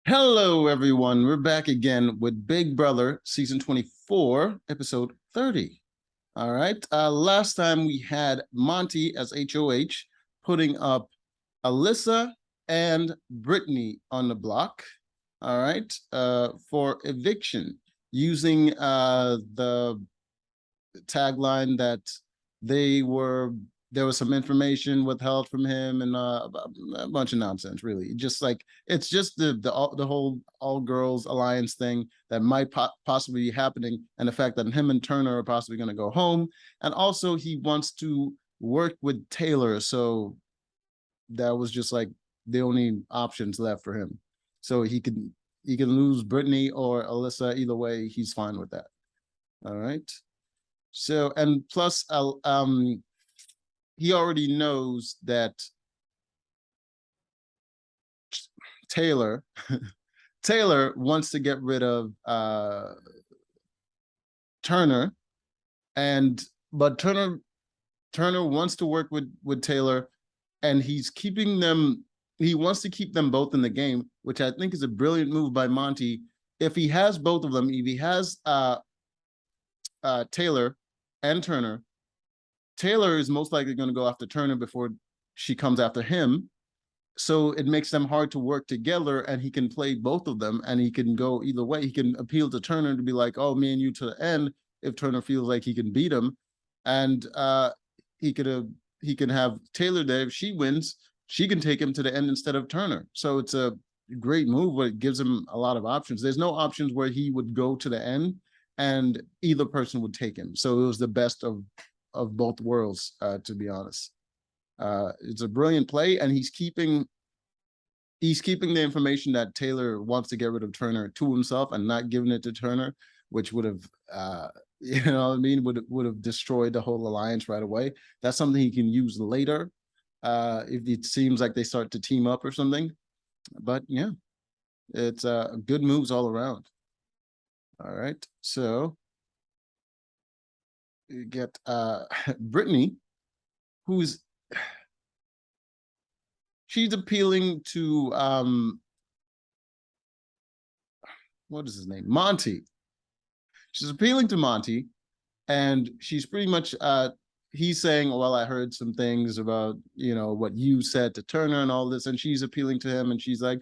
Hello, everyone. We're back again with Big Brother Season 24, Episode 30. All right. Last time we had Monty as HOH putting up Alyssa and Brittany on the block. All right. For eviction using the tagline that they were there was some information withheld from him and a bunch of nonsense, really. Just like it's just the whole all girls alliance thing that might possibly be happening, and the fact that him and Turner are possibly going to go home, and also he wants to work with Taylor, so that was just like the only options left for him. So he can lose Brittany or Alyssa. Either way, he's fine with that. All right. So and plus, he already knows that Taylor Taylor wants to get rid of Turner, and but Turner wants to work with Taylor, and he's keeping them. He wants to keep them both in the game, which I think is a brilliant move by Monty. If he has both of them, if he has Taylor and Turner, Taylor is most likely going to go after Turner before she comes after him. So it makes them hard to work together, and he can play both of them, and he can go either way. He can appeal to Turner to be like, oh, me and you to the end, if Turner feels like he can beat him. And he can have Taylor there. If she wins, she can take him to the end instead of Turner. So it's a great move, but it gives him a lot of options. There's no options where he would go to the end and either person would take him. So it was the best of both worlds, to be honest. It's a brilliant play, and he's keeping the information that Taylor wants to get rid of Turner to himself and not giving it to Turner, which would have you know what I mean, would have destroyed the whole alliance right away. That's something he can use later, if it seems like they start to team up or something. But yeah, it's good moves all around. All right, so you get Brittany, who's she's appealing to what is his name? Monty. She's appealing to Monty, and she's pretty much he's saying, well, I heard some things about, what you said to Turner and all this, and she's appealing to him, and she's like,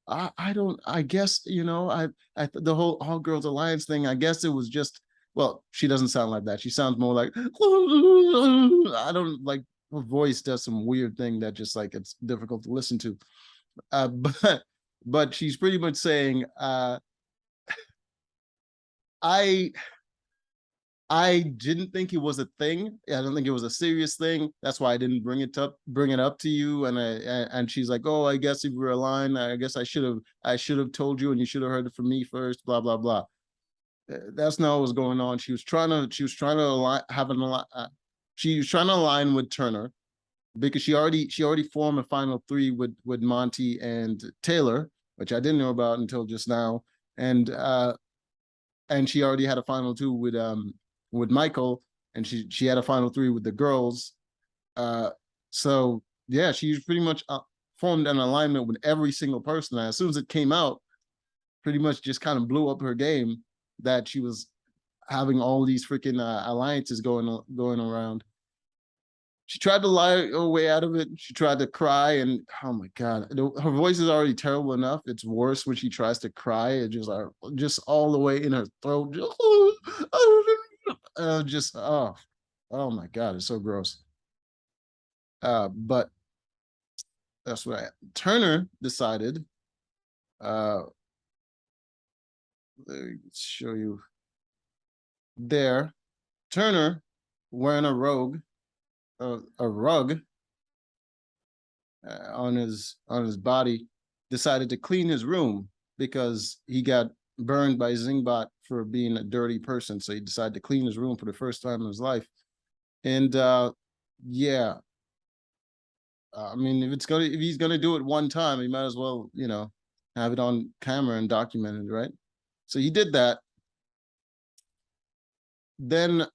I don't, I guess, the whole all girls alliance thing, I guess it was just, well, she doesn't sound like that. She sounds more like, I don't like, her voice does some weird thing that just like, it's difficult to listen to. But she's pretty much saying, I I didn't think it was a thing. I don't think it was a serious thing. That's why I didn't bring it up to you. And she's like, oh, I guess if we're aligned, I guess I should have told you, and you should have heard it from me first. Blah blah blah. That's not what was going on. She was trying to align, she was trying to align with Turner, because she already formed a final three with Monty and Taylor, which I didn't know about until just now, and she already had a final two with Michael, and she had a final three with the girls. So yeah, she's pretty much formed an alignment with every single person. And as soon as it came out, pretty much just kind of blew up her game that she was having all these freaking alliances going around. She tried to lie her way out of it. She tried to cry, and oh my god, her voice is already terrible enough. It's worse when she tries to cry. It just all the way in her throat. Just oh my god, it's so gross. But that's what Turner decided. Let me show you there. Turner wearing a rug on his body, decided to clean his room because he got burned by Zingbot for being a dirty person. So he decided to clean his room for the first time in his life. And yeah, I mean, if he's gonna do it one time, he might as well, have it on camera and document it, right? So he did that. Then I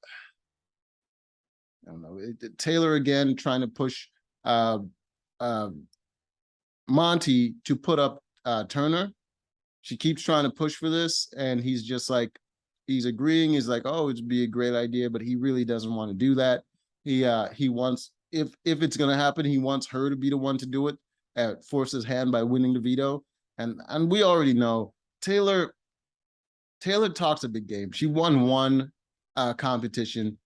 don't know, Taylor again trying to push uh, Monty to put up Turner, She keeps trying to push for this, and he's just like, he's agreeing. He's like, oh, it'd be a great idea, but he really doesn't want to do that. He wants, if it's gonna happen, he wants her to be the one to do it, force his hand by winning the veto. And we already know Taylor talks a big game. She won one competition,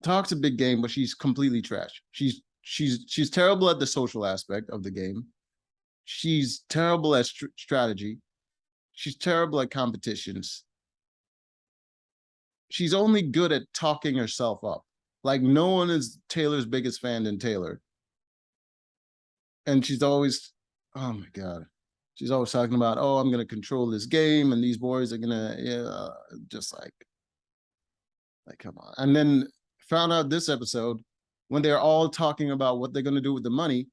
talks a big game, but she's completely trash. She's terrible at the social aspect of the game. She's terrible at strategy. She's terrible at competitions. She's only good at talking herself up. Like, no one is Taylor's biggest fan than Taylor. And she's always, oh my God, she's always talking about, oh, I'm going to control this game, and these boys are going to, just like, come on. And then found out this episode, when they're all talking about what they're going to do with the money,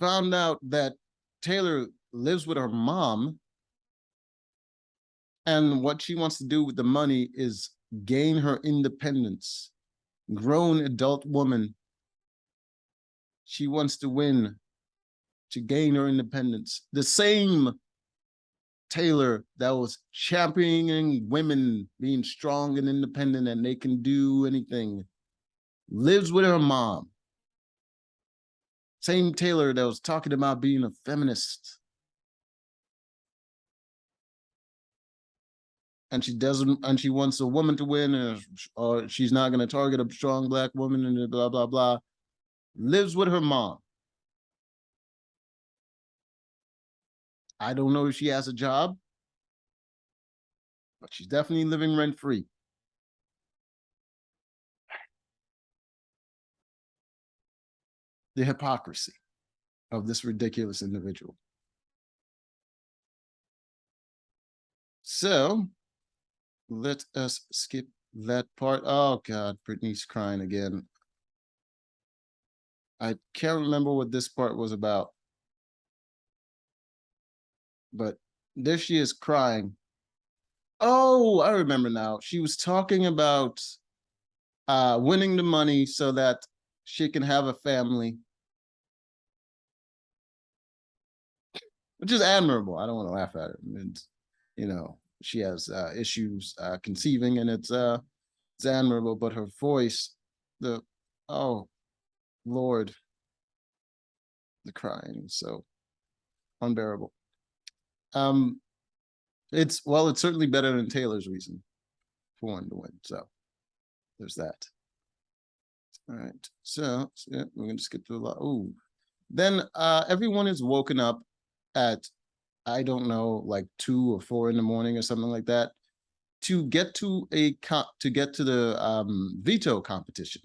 found out that Taylor lives with her mom, and what she wants to do with the money is gain her independence. Grown adult woman. She wants to win, to gain her independence. The same Taylor that was championing women being strong and independent and they can do anything, lives with her mom. Same Taylor that was talking about being a feminist. And she doesn't, and she wants a woman to win, or she's not going to target a strong Black woman, and blah, blah, blah. Lives with her mom. I don't know if she has a job, but she's definitely living rent-free. The hypocrisy of this ridiculous individual. So let us skip that part. Oh God, Brittany's crying again. I can't remember what this part was about, but there she is crying. Oh, I remember now. She was talking about winning the money so that she can have a family, which is admirable. I don't want to laugh at it. It's, you know, she has issues conceiving, and it's admirable, but her voice, oh Lord, the crying is so unbearable. It's certainly better than Taylor's reason for wanting to win. So there's that. All right, so yeah, we're gonna skip through a lot. Oh, then everyone is woken up at, I don't know, like 2 or 4 in the morning or something like that, to get to the veto competition.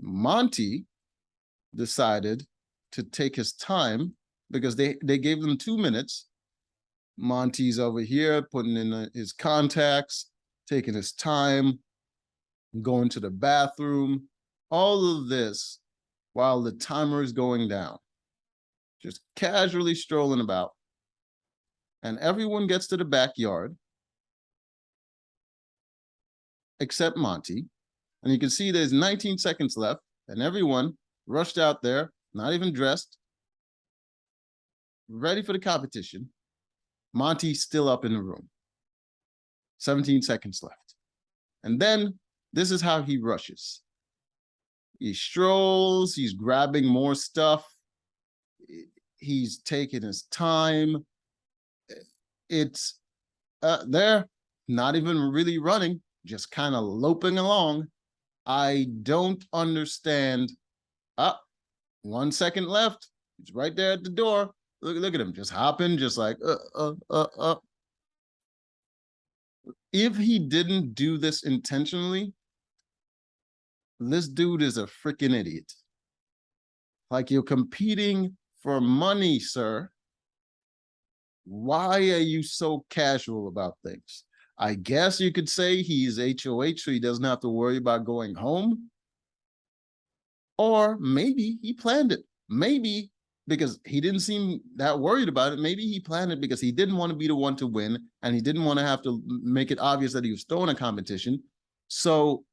Monty decided to take his time because they gave them 2 minutes. Monty's over here putting in his contacts, taking his time, going to the bathroom, all of this while the timer is going down, just casually strolling about. And everyone gets to the backyard except Monty. And you can see there's 19 seconds left, and everyone rushed out there, not even dressed, ready for the competition. Monty's still up in the room. 17 seconds left. And then this is how he rushes. He strolls, he's grabbing more stuff. He's taking his time. It's they're not even really running, just kind of loping along. I don't understand. 1 second left. He's right there at the door. Look at him, just hopping, just like, If he didn't do this intentionally, this dude is a freaking idiot. Like, you're competing for money, sir. Why are you so casual about things? I guess you could say he's HOH, so he doesn't have to worry about going home. Or maybe he planned it. Maybe because he didn't seem that worried about it. Maybe he planned it because he didn't want to be the one to win, and he didn't want to have to make it obvious that he was throwing a competition. So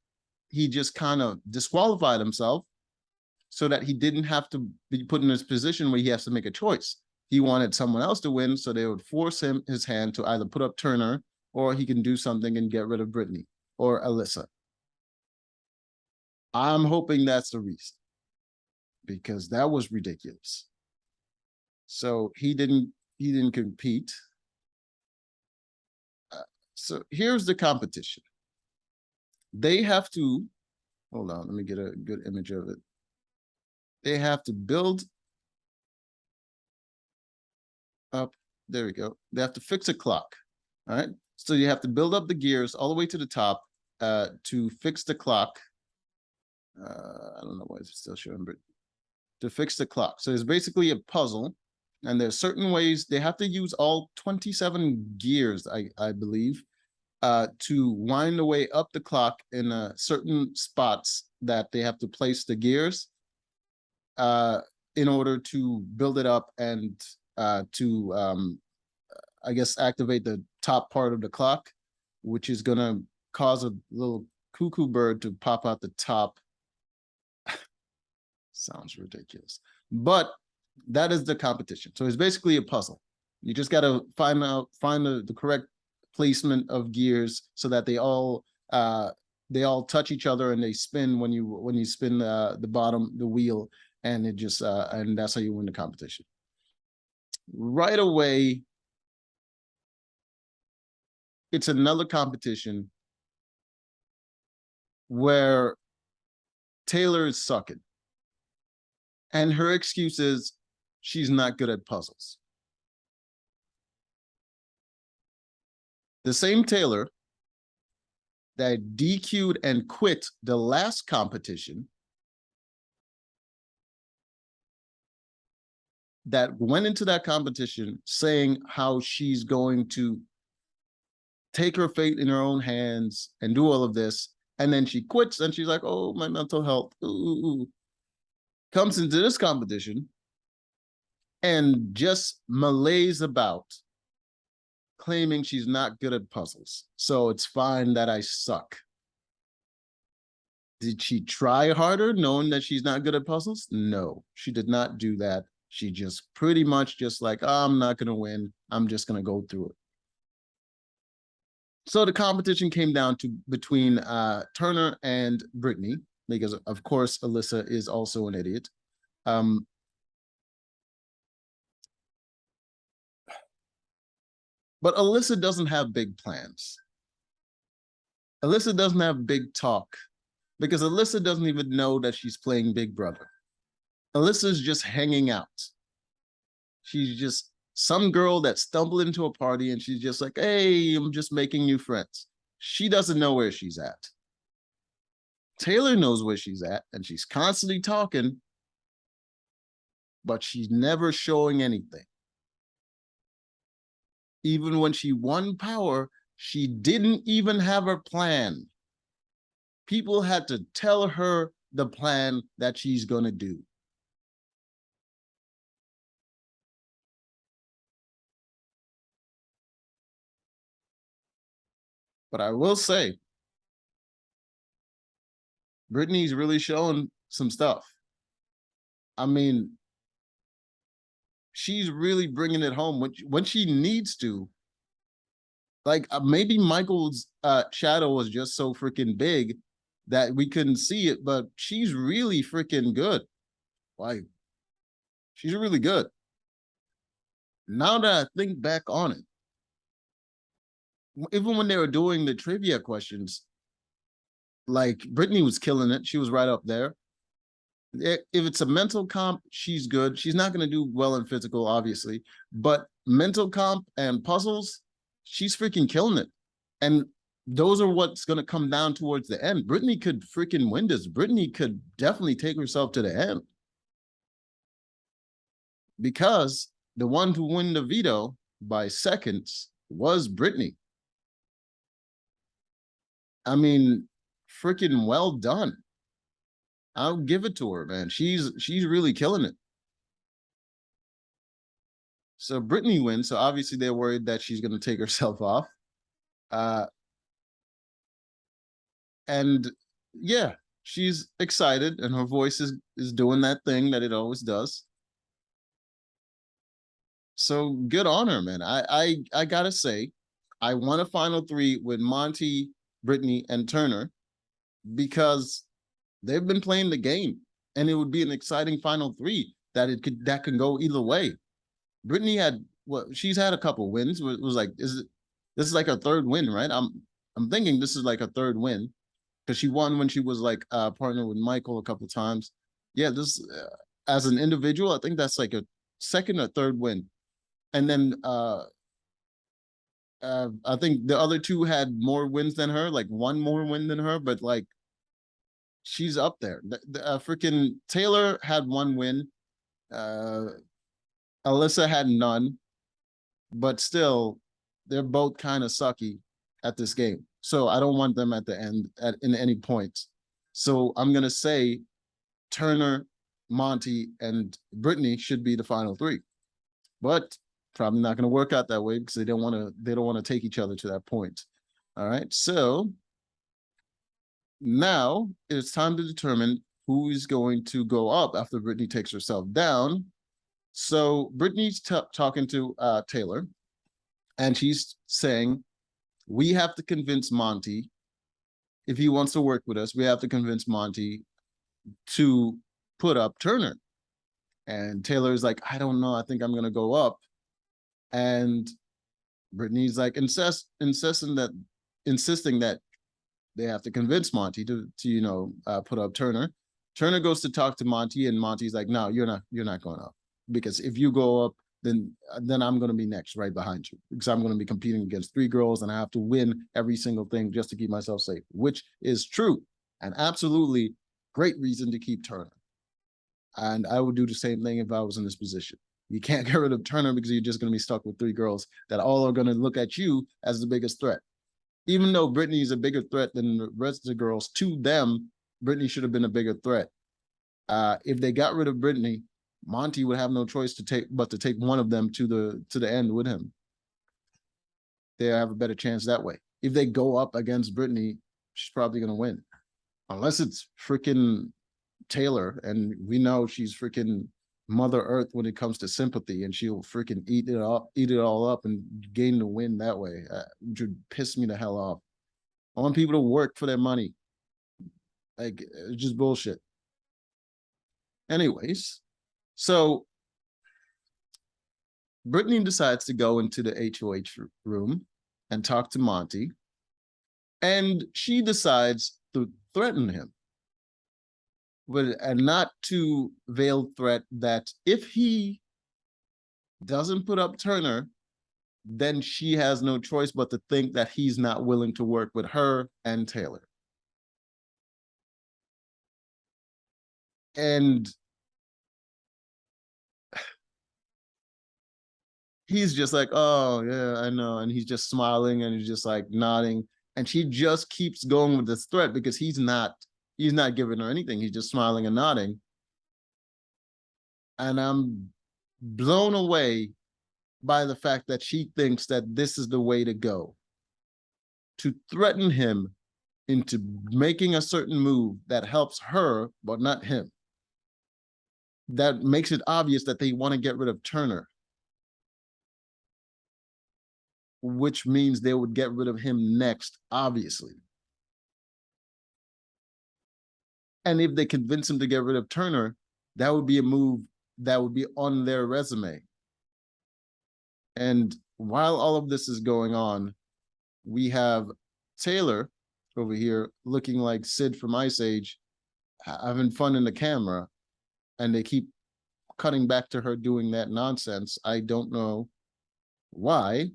he just kind of disqualified himself so that he didn't have to be put in this position where he has to make a choice. he wanted someone else to win, so they would force his hand to either put up Turner or he can do something and get rid of Brittany or Alyssa. I'm hoping that's the reason, because that was ridiculous. So he didn't compete. So here's the competition. They have to, hold on, let me get a good image of it. They have to build up, there we go. They have to fix a clock, all right? So you have to build up the gears all the way to the top to fix the clock. I don't know why it's still showing, but to fix the clock. So it's basically a puzzle, and there's certain ways they have to use all 27 gears, I believe, to wind the way up the clock in certain spots that they have to place the gears in order to build it up and to, I guess, activate the top part of the clock, which is going to cause a little cuckoo bird to pop out the top. Sounds ridiculous, but that is the competition. So it's basically a puzzle. You just got to find the correct placement of gears so that they all touch each other and they spin when you spin the wheel, and it just and that's how you win the competition. Right away, it's another competition where Taylor is sucking. And her excuse is she's not good at puzzles. The same Taylor that DQ'd and quit the last competition, that went into that competition saying how she's going to take her fate in her own hands and do all of this, and then she quits and she's like, oh, my mental health. Ooh. Comes into this competition and just malays about, claiming she's not good at puzzles. So it's fine that I suck. Did she try harder knowing that she's not good at puzzles? No, she did not do that. She just pretty much just like, oh, I'm not going to win. I'm just going to go through it. So the competition came down to between Turner and Brittany, because of course Alyssa is also an idiot. But Alyssa doesn't have big plans. Alyssa doesn't have big talk, because Alyssa doesn't even know that she's playing Big Brother. Alyssa's just hanging out. She's just some girl that stumbled into a party and she's just like, hey, I'm just making new friends. She doesn't know where she's at. Taylor knows where she's at, and she's constantly talking, but she's never showing anything. Even when she won power, she didn't even have a plan. People had to tell her the plan that she's going to do. But I will say, Brittany's really showing some stuff. I mean, she's really bringing it home when she needs to. Like maybe Michael's shadow was just so freaking big that we couldn't see it, but she's really freaking good. Like, she's really good. Now that I think back on it, even when they were doing the trivia questions, like Brittany was killing it. She was right up there. If it's a mental comp, she's good. She's not going to do well in physical, obviously, but mental comp and puzzles, she's freaking killing it. And those are what's going to come down towards the end. Brittany could freaking win this. Brittany could definitely take herself to the end, because the one to win the veto by seconds was Brittany. I mean, freaking well done. I'll give it to her, man. She's really killing it. So Brittany wins. So obviously they're worried that she's going to take herself off. And yeah, she's excited, and her voice is doing that thing that it always does. So good on her, man. I gotta say, I want a final three with Monty, Brittany, and Turner because they've been playing the game, and it would be an exciting final three that can go either way. Brittany had she's had a couple wins. It was like this is like a third win, right? I'm thinking this is like a third win because she won when she was like partner with Michael a couple times. Yeah, this as an individual, I think that's like a second or third win. And then I think the other two had more wins than her, like one more win than her, but like she's up there. Freaking Taylor had one win. Uh, Alyssa had none, but still, they're both kind of sucky at this game. So I don't want them at the end in any points. So I'm gonna say Turner, Monty, and Brittany should be the final three. But probably not gonna work out that way because they don't want to take each other to that point. All right. So now it's time to determine who is going to go up after Brittany takes herself down. So Brittany's talking to Taylor, and she's saying, we have to convince Monty, if he wants to work with us, we have to convince Monty to put up Turner. And Taylor's like, I don't know, I think I'm going to go up. And Brittany's like insisting that they have to convince Monty to put up Turner. Turner goes to talk to Monty, and Monty's like, no, you're not going up, because if you go up, then I'm going to be next right behind you, because I'm going to be competing against three girls and I have to win every single thing just to keep myself safe, which is true and absolutely great reason to keep Turner. And I would do the same thing if I was in this position. You can't get rid of Turner because you're just going to be stuck with three girls that all are going to look at you as the biggest threat. Even though Brittany is a bigger threat than the rest of the girls, to them, Brittany should have been a bigger threat. If they got rid of Brittany, Monty would have no choice to take one of them to the end with him. They have a better chance that way. If they go up against Brittany, she's probably going to win, unless it's freaking Taylor, and we know she's freaking Mother Earth when it comes to sympathy, and she'll freaking eat it all up and gain the win that way, which would piss me the hell off. I want people to work for their money. Like, it's just bullshit. Anyways, so Brittany decides to go into the HOH room and talk to Monty, and she decides to threaten him, with a not too veiled threat that if he doesn't put up Turner, then she has no choice but to think that he's not willing to work with her and Taylor. And he's just like, oh yeah, I know. And he's just smiling and he's just like nodding. And she just keeps going with this threat because he's not giving her anything. He's just smiling and nodding. And I'm blown away by the fact that she thinks that this is the way to go, to threaten him into making a certain move that helps her, but not him. That makes it obvious that they want to get rid of Turner, which means they would get rid of him next, obviously. And if they convince him to get rid of Turner, that would be a move that would be on their resume. And while all of this is going on, we have Taylor over here looking like Sid from Ice Age, having fun in the camera, and they keep cutting back to her doing that nonsense. I don't know why,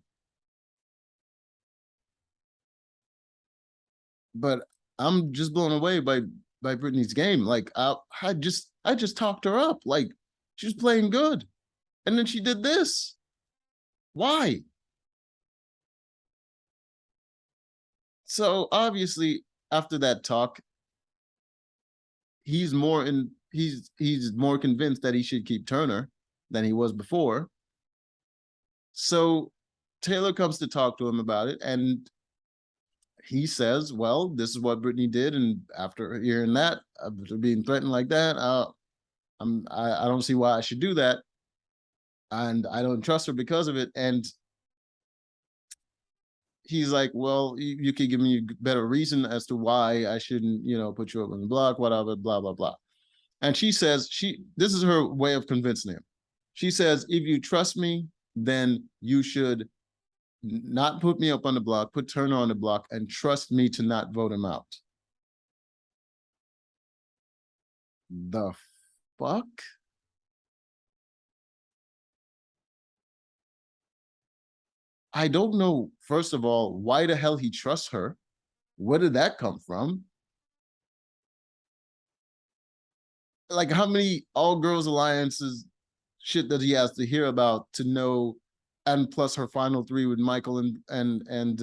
but I'm just blown away by Brittany's game. Like I just talked her up. Like, she's playing good, and then she did this. Why? So obviously, after that talk, he's more convinced that he should keep Turner than he was before. So Taylor comes to talk to him about it, and he says, well, this is what Brittany did, and after hearing that, after being threatened like that, I don't see why I should do that. and I don't trust her because of it. And he's like, well, you could give me a better reason as to why I shouldn't, put you up on the block, whatever, blah, blah, blah. And she says, this is her way of convincing him. She says, if you trust me, then you should not put me up on the block, put Turner on the block, and trust me to not vote him out. The fuck? I don't know, first of all, why the hell he trusts her. Where did that come from? Like, how many all girls alliances shit that he has to hear about to know, and plus her final three with Michael and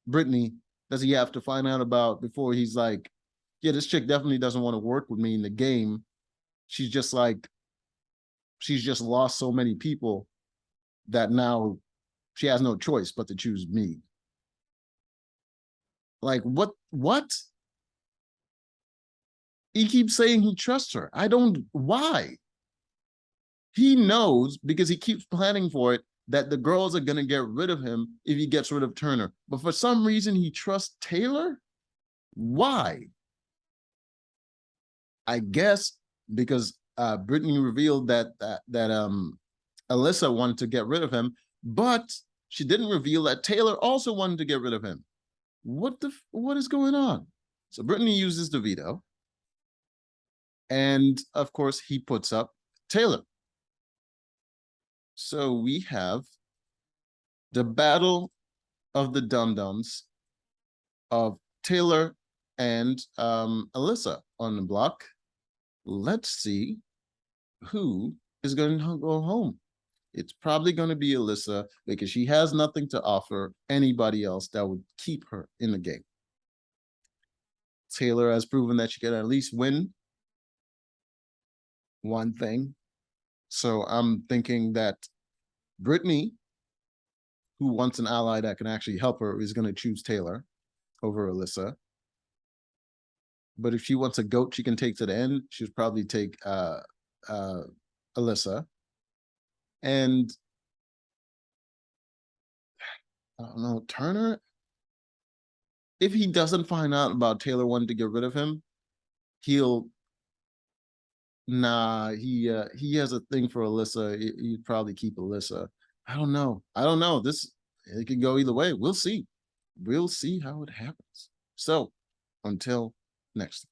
Brittany, does he have to find out about before he's like, yeah, this chick definitely doesn't want to work with me in the game. She's just lost so many people that now she has no choice but to choose me. Like, what? He keeps saying he trusts her. Why? He knows, because he keeps planning for it, that the girls are going to get rid of him if he gets rid of Turner. But for some reason, he trusts Taylor? Why? I guess because Brittany revealed that Alyssa wanted to get rid of him, but she didn't reveal that Taylor also wanted to get rid of him. What is going on? So Brittany uses the veto. And of course, he puts up Taylor. So we have the battle of the dum-dums of Taylor and Alyssa on the block. Let's see who is going to go home. It's probably going to be Alyssa, because she has nothing to offer anybody else that would keep her in the game. Taylor has proven that she can at least win one thing. So I'm thinking that Brittany, who wants an ally that can actually help her, is going to choose Taylor over Alyssa. But if she wants a goat she can take to the end, she'd probably take Alyssa. And I don't know, Turner, if he doesn't find out about Taylor wanting to get rid of him, he has a thing for Alyssa. He'd probably keep Alyssa. I don't know. It can go either way. We'll see how it happens. So until next time.